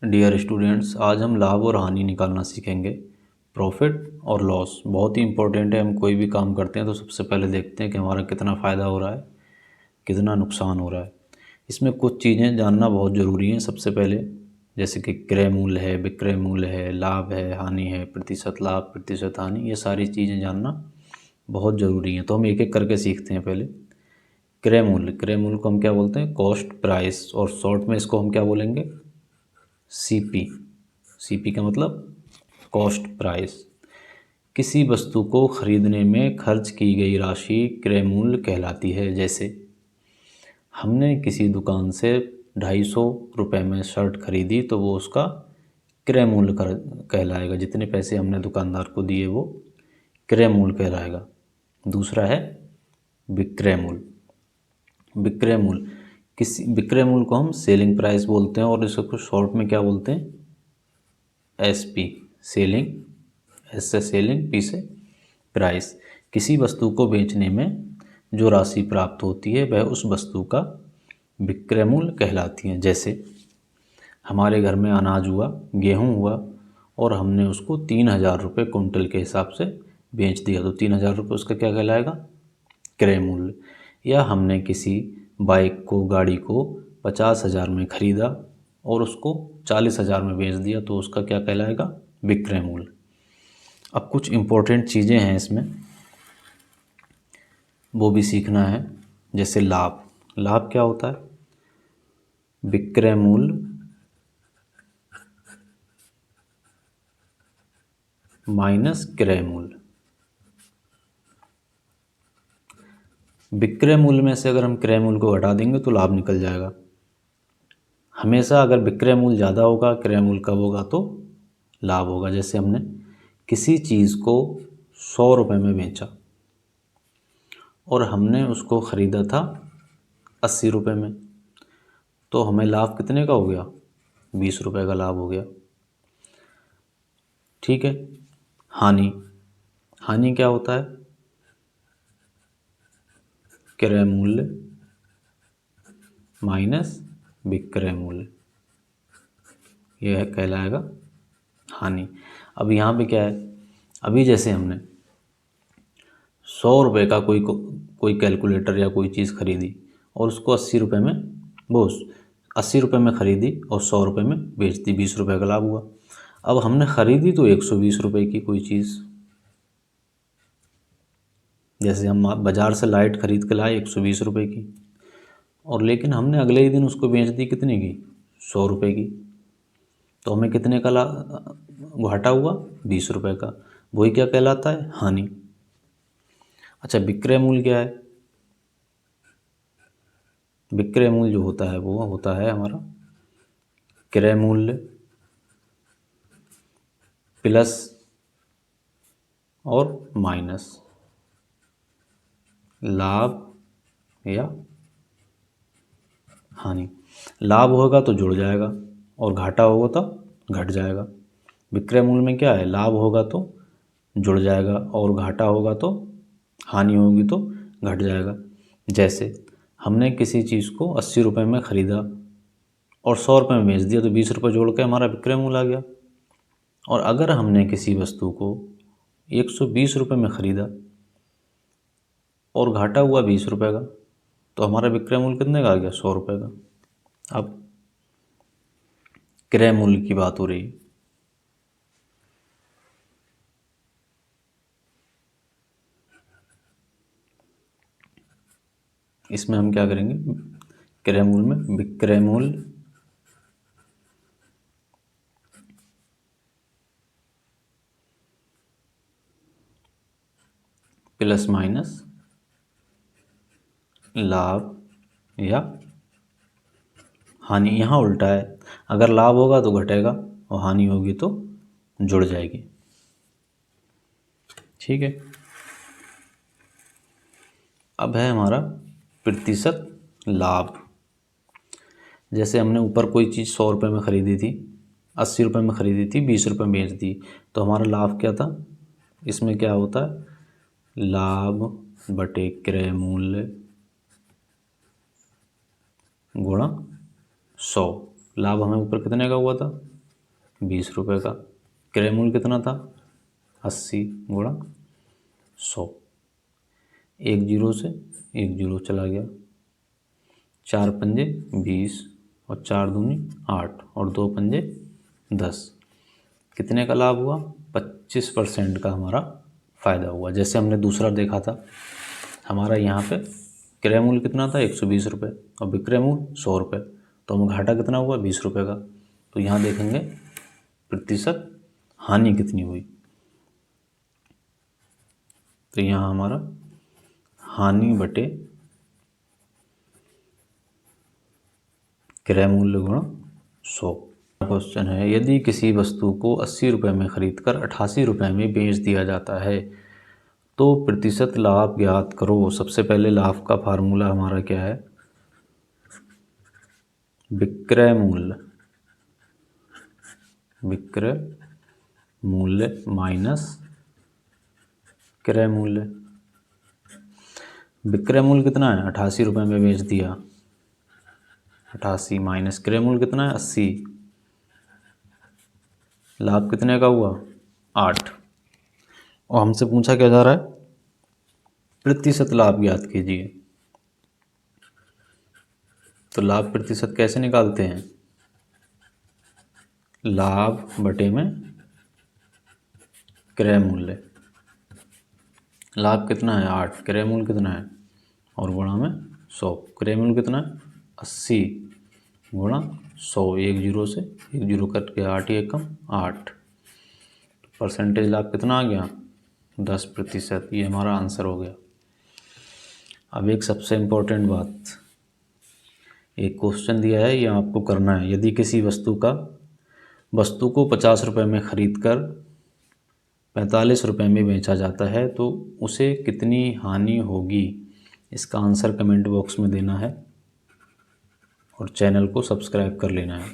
Dear students, आज हम लाभ और हानि निकालना सीखेंगे। प्रॉफिट और लॉस बहुत ही इंपॉर्टेंट है। हम कोई भी काम करते हैं तो सबसे पहले देखते हैं कि हमारा कितना फ़ायदा हो रहा है, कितना नुकसान हो रहा है। इसमें कुछ चीज़ें जानना बहुत ज़रूरी हैं। सबसे पहले जैसे कि क्रय मूल्य है, विक्रय मूल्य है, लाभ है, हानि है, प्रतिशत लाभ, प्रतिशत हानि, ये सारी चीज़ें जानना बहुत ज़रूरी हैं। तो हम एक एक करके सीखते हैं। पहले क्रय मूल्य। क्रय मूल्य को हम क्या बोलते हैं? कॉस्ट प्राइस, और शॉर्ट में इसको हम क्या बोलेंगे? सीपी। सीपी का मतलब कॉस्ट प्राइस। किसी वस्तु को खरीदने में खर्च की गई राशि क्रय मूल्य कहलाती है। जैसे हमने किसी दुकान से 250 रुपये में शर्ट खरीदी तो वो उसका क्रय मूल्य कहलाएगा। जितने पैसे हमने दुकानदार को दिए वो क्रय मूल्य कहलाएगा। दूसरा है विक्रय मूल्य। विक्रय मूल्य, किसी विक्रय मूल्य को हम सेलिंग प्राइस बोलते हैं, और इसको शॉर्ट में क्या बोलते हैं? एसपी। सेलिंग, एस से सेलिंग, पी से प्राइस। किसी वस्तु को बेचने में जो राशि प्राप्त होती है वह उस वस्तु का विक्रय मूल्य कहलाती है। जैसे हमारे घर में अनाज हुआ, गेहूँ हुआ, और हमने उसको 3000 रुपये कुंटल के हिसाब से बेच दिया तो 3000 रुपये उसका क्या कहलाएगा? क्रय मूल्य। या हमने किसी बाइक को, गाड़ी को 50,000 में ख़रीदा और उसको 40,000 में बेच दिया तो उसका क्या कहलाएगा? विक्रय मूल्य। अब कुछ इम्पोर्टेंट चीज़ें हैं इसमें, वो भी सीखना है। जैसे लाभ। लाभ क्या होता है? विक्रय मूल्य माइनस क्रय मूल्य। विक्रय मूल्य में से अगर हम क्रय मूल्य को घटा देंगे तो लाभ निकल जाएगा। हमेशा अगर विक्रय मूल्य ज़्यादा होगा, क्रय मूल्य कम होगा तो लाभ होगा। जैसे हमने किसी चीज़ को 100 रुपये में बेचा और हमने उसको ख़रीदा था 80 रुपये में, तो हमें लाभ कितने का हो गया? 20 रुपये का लाभ हो गया। ठीक है। हानि। हानि क्या होता है? क्रय मूल्य माइनस विक्रय मूल्य, यह कहलाएगा हानि। अब यहाँ पे क्या है? अभी जैसे हमने 100 रुपये का कोई कैलकुलेटर या कोई चीज़ खरीदी और उसको 80 रुपये में, वो 80 रुपये में ख़रीदी और 100 रुपये में बेच दी, 20 रुपये का लाभ हुआ। अब हमने ख़रीदी तो 120 रुपये की कोई चीज़। जैसे हम बाज़ार से लाइट ख़रीद के लाए 120 रुपये की, और लेकिन हमने अगले ही दिन उसको बेच दी कितने की? 100 रुपये की। तो हमें कितने का घाटा हुआ? 20 रुपये का। वही क्या कहलाता है? हानि। अच्छा, विक्रय मूल्य क्या है? विक्रय मूल्य जो होता है वो होता है हमारा क्रय मूल्य प्लस और माइनस लाभ या हानि। लाभ होगा तो जुड़ जाएगा और घाटा होगा तो घट जाएगा। विक्रय मूल्य में क्या है? लाभ होगा तो जुड़ जाएगा और घाटा होगा तो, हानि होगी तो घट जाएगा। जैसे हमने किसी चीज़ को 80 रुपये में ख़रीदा और 100 रुपये में बेच दिया तो 20 रुपये जोड़ के हमारा विक्रय मूल्य आ गया। और अगर हमने किसी वस्तु को 120 रुपये में ख़रीदा और घाटा हुआ 20 रुपये का तो हमारा विक्रय मूल्य कितने का आ गया? 100 रुपये का। अब क्रय मूल्य की बात हो रही है। इसमें हम क्या करेंगे? क्रय मूल्य में विक्रय मूल्य प्लस माइनस लाभ या हानि। यहाँ उल्टा है, अगर लाभ होगा तो घटेगा और हानि होगी तो जुड़ जाएगी। ठीक है। अब है हमारा प्रतिशत लाभ। जैसे हमने ऊपर कोई चीज़ 100 रुपये में ख़रीदी थी, 80 रुपये में ख़रीदी थी, 20 रुपये में बेच दी, तो हमारा लाभ क्या था? इसमें क्या होता है? लाभ बटे क्रय मूल्य गुणा 100। लाभ हमें ऊपर कितने का हुआ था, 20 रुपये का। क्रय मूल्य कितना था, 80 गुणा 100। एक जीरो से एक जीरो चला गया, 4 पंजे 20 और 4 दूनी 8 और 2 पंजे 10। कितने का लाभ हुआ, 25% का हमारा फ़ायदा हुआ। जैसे हमने दूसरा देखा था, हमारा यहाँ पे क्रय मूल्य कितना था, 120 रुपये और विक्रय मूल्य 100 रुपये, तो हमें घाटा कितना हुआ, 20 रुपये का। तो यहाँ देखेंगे प्रतिशत हानि कितनी हुई। तो यहाँ हमारा हानि बटे क्रय मूल्य गुणा 100। क्वेश्चन है, यदि किसी वस्तु को 80 रुपये में खरीदकर 88 रुपये में बेच दिया जाता है तो प्रतिशत लाभ ज्ञात करो। सबसे पहले लाभ का फार्मूला हमारा क्या है, विक्रय मूल्य माइनस क्रय मूल्य। विक्रय मूल्य कितना है, 88 रुपये में बेच दिया, 88 माइनस क्रय मूल्य कितना है, 80। लाभ कितने का हुआ, 8। और हमसे पूछा क्या जा रहा है, प्रतिशत लाभ ज्ञात कीजिए। तो लाभ प्रतिशत कैसे निकालते हैं, लाभ बटे में क्रय मूल्य। लाभ कितना है, 8, क्रय मूल्य कितना है, और गुणा में 100। क्रय मूल्य कितना है, 80 गुणा 100। एक जीरो से एक जीरो कट गया, 8 एकम 8। परसेंटेज लाभ कितना आ गया, 10%। ये हमारा आंसर हो गया। अब एक सबसे इम्पोर्टेंट बात, एक क्वेश्चन दिया है, ये आपको करना है। यदि किसी वस्तु को 50 रुपये में खरीद कर 45 रुपये में बेचा जाता है तो उसे कितनी हानि होगी। इसका आंसर कमेंट बॉक्स में देना है और चैनल को सब्सक्राइब कर लेना है।